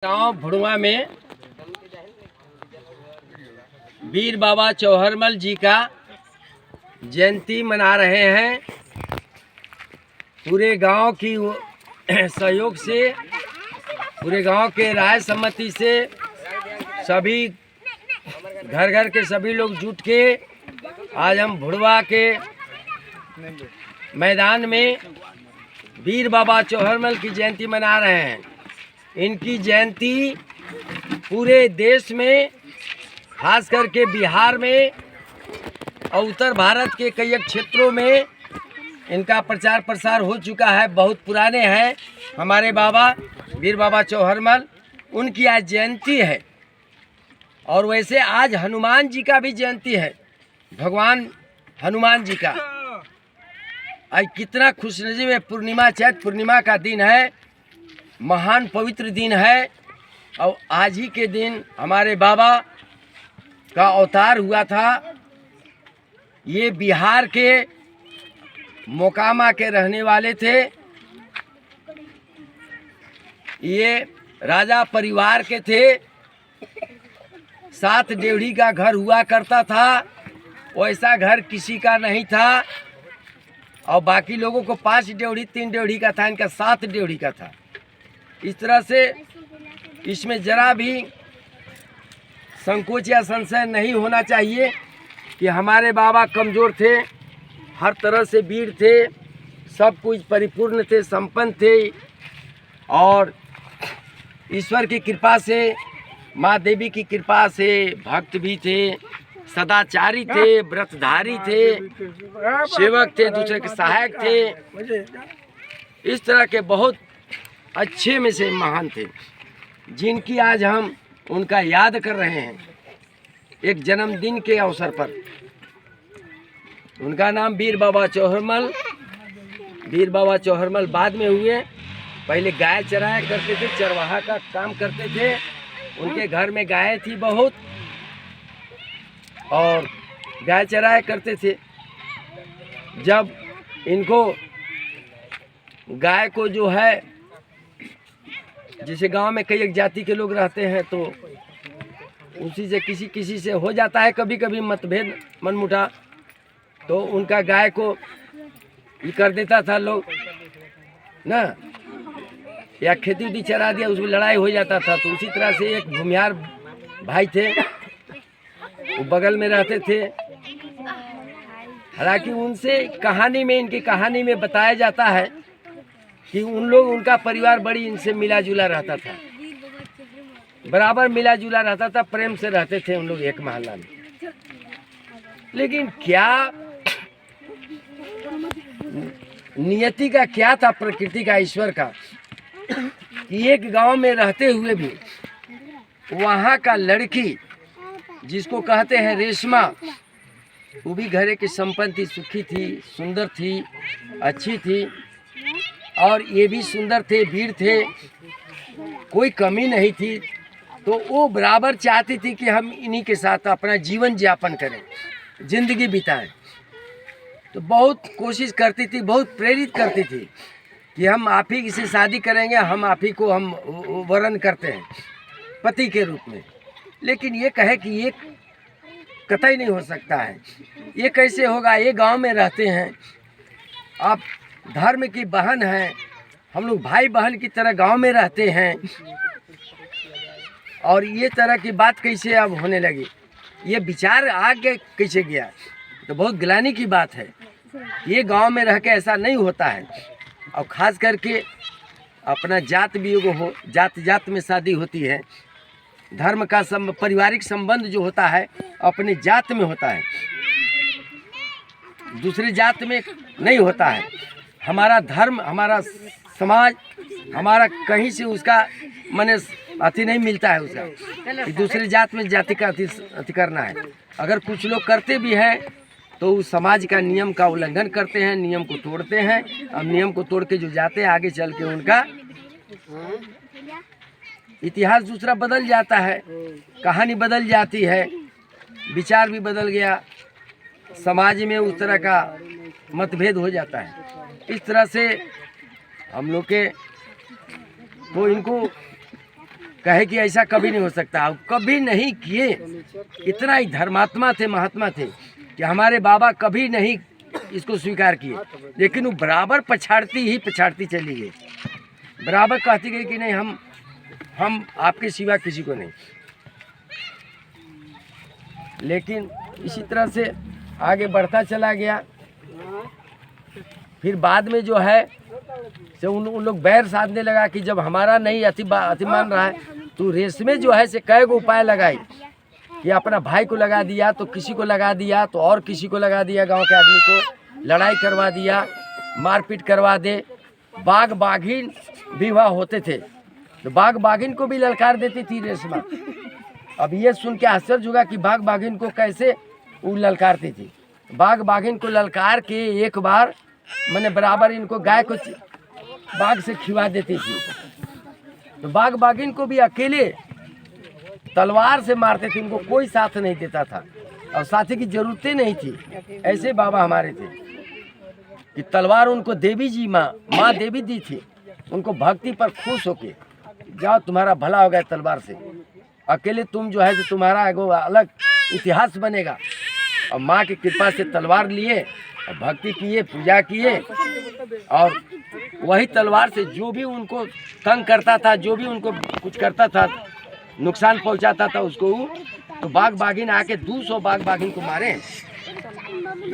गांव भुड़वा में वीर बाबा चौहरमल जी का जयंती मना रहे हैं। पूरे गांव की सहयोग से, पूरे गांव के राय सम्मति से सभी घर घर के सभी लोग जुट के आज हम भुड़वा के मैदान में वीर बाबा चौहरमल की जयंती मना रहे हैं। इनकी जयंती पूरे देश में, खास करके बिहार में और उत्तर भारत के कई क्षेत्रों में इनका प्रचार प्रसार हो चुका है। बहुत पुराने हैं हमारे बाबा वीर बाबा चौहरमल, उनकी आज जयंती है। और वैसे आज हनुमान जी का भी जयंती है, भगवान हनुमान जी का। आज कितना खुशनसीब है, पूर्णिमा, चैत पूर्णिमा का दिन है, महान पवित्र दिन है। और आज ही के दिन हमारे बाबा का अवतार हुआ था। ये बिहार के मोकामा के रहने वाले थे। ये राजा परिवार के थे। 7 डेवढ़ी का घर हुआ करता था, वैसा घर किसी का नहीं था। और बाकी लोगों को 5 डेवढ़ी 3 डेवढ़ी का था, इनका 7 डेवढ़ी का था। इस तरह से इसमें जरा भी संकोच या संशय नहीं होना चाहिए कि हमारे बाबा कमज़ोर थे, हर तरह से वीर थे, सब कुछ परिपूर्ण थे, संपन्न थे। और ईश्वर की कृपा से, माँ देवी की कृपा से भक्त भी थे, सदाचारी थे, व्रतधारी थे, सेवक थे, दूसरे के सहायक थे। इस तरह के बहुत अच्छे में से महान थे, जिनकी आज हम उनका याद कर रहे हैं एक जन्मदिन के अवसर पर। उनका नाम वीर बाबा चौहरमल। वीर बाबा चौहरमल बाद में हुए। पहले गाय चराया करते थे, चरवाहा का काम करते थे। उनके घर में गाय थी बहुत, और गाय चराया करते थे। जब इनको गाय को जो है, जैसे गांव में कई एक जाति के लोग रहते हैं, तो उसी से किसी से हो जाता है कभी कभी मतभेद, मनमुटा, तो उनका गाय को ये कर देता था लोग ना, या खेती उती चरा दिया, उसमें लड़ाई हो जाता था। तो उसी तरह से एक भूमियार भाई थे, वो बगल में रहते थे। हालांकि उनसे कहानी में, इनकी कहानी में बताया जाता है कि उनका परिवार बड़ी इनसे मिला जुला रहता था, बराबर मिला जुला रहता था, प्रेम से रहते थे उन लोग एक मोहल्ला में। लेकिन क्या नियति का क्या था, प्रकृति का, ईश्वर का, कि एक गांव में रहते हुए भी वहाँ का लड़की, जिसको कहते हैं रेशमा, वो भी घरे की संपन्न थी, सुखी थी, सुंदर थी, अच्छी थी। और ये भी सुंदर थे, वीर थे, कोई कमी नहीं थी। तो वो बराबर चाहती थी कि हम इन्हीं के साथ अपना जीवन यापन करें, जिंदगी बिताएं। तो बहुत कोशिश करती थी, बहुत प्रेरित करती थी कि हम आप ही से शादी करेंगे, हम आप ही को हम वरण करते हैं पति के रूप में। लेकिन ये कहे कि ये कतई नहीं हो सकता है, ये कैसे होगा? ये गांव में रहते हैं, आप धर्म की बहन हैं, हम लोग भाई बहन की तरह गांव में रहते हैं, और ये तरह की बात कैसे अब होने लगी? ये विचार आगे कैसे गया? तो बहुत ग्लानि की बात है। ये गांव में रह के ऐसा नहीं होता है। और ख़ास करके अपना जात भी हो, जात जात में शादी होती है। धर्म का पारिवारिक संबंध जो होता है अपने जात में होता है, दूसरी जात में नहीं होता है। हमारा धर्म, हमारा समाज, हमारा कहीं से उसका माने अति नहीं मिलता है उसका, कि दूसरी जात में जाति का अति करना है। अगर कुछ लोग करते भी हैं तो उस समाज का नियम का उल्लंघन करते हैं, नियम को तोड़ते हैं। अब नियम को तोड़ के जो जाते हैं, आगे चल के उनका इतिहास दूसरा बदल जाता है, कहानी बदल जाती है, विचार भी बदल गया, समाज में उस तरह का मतभेद हो जाता है। इस तरह से हम लोग के तो इनको कहे कि ऐसा कभी नहीं हो सकता, अब कभी नहीं किए। इतना ही धर्मात्मा थे, महात्मा थे कि हमारे बाबा कभी नहीं इसको स्वीकार किए, लेकिन वो बराबर पछाड़ती चली गई, बराबर कहती गई कि नहीं, हम आपके सिवा किसी को नहीं। लेकिन इसी तरह से आगे बढ़ता चला गया। फिर बाद में जो है से उन लोग बैर साधने लगा कि जब हमारा नहीं अति मान रहा है, तो रेस में जो है से कई गो उपाय लगाई कि अपना भाई को लगा दिया, तो किसी को लगा दिया, तो और किसी को लगा दिया, गांव के आदमी को लड़ाई करवा दिया, मारपीट करवा दे। बाघ बाघिन भी वहाँ होते थे, तो बाघ बाघिन को भी ललकार देती थी रेशमा। अब ये सुन के आश्चर्य होगा कि बाघ बाघिन को कैसे वो ललकारती थी। बाघ बाघिन को ललकार के एक बार मैंने बराबर इनको गाय को बाघ से खिवा देती थी, तो बाघ बाघिन को भी अकेले तलवार से मारते थे, उनको कोई साथ नहीं देता था और साथी की जरूरतें नहीं थी। ऐसे बाबा हमारे थे कि तलवार उनको देवी जी माँ देवी दी थी, उनको भक्ति पर खुश होके जाओ तुम्हारा भला हो गया तलवार से, अकेले तुम जो है तो तुम्हारा एगो अलग इतिहास बनेगा। और माँ की कृपा से तलवार लिए और भक्ति किए, पूजा किए, और वही तलवार से जो भी उनको तंग करता था, जो भी उनको कुछ करता था, नुकसान पहुंचाता था उसको, तो बाघ बाघिन आके 200 बाघ बाघिन को मारे,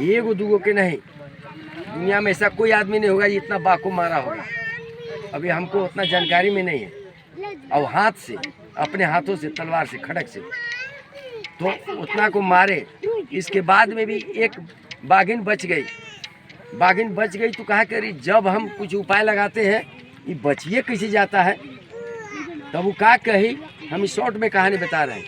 एगो दूगो के नहीं। दुनिया में ऐसा कोई आदमी नहीं होगा जितना बाघ को मारा होगा। अभी हमको उतना जानकारी में नहीं है। और हाथ से, अपने हाथों से, तलवार से, खड़क से, तो उतना को मारे। इसके बाद में भी एक बाघिन बच गई। बाघिन बच गई तो कहा करी, जब हम कुछ उपाय लगाते हैं ये बचिए कैसे जाता है, तब वो क्या कही, हम इस शॉर्ट में कहानी बता रहे हैं।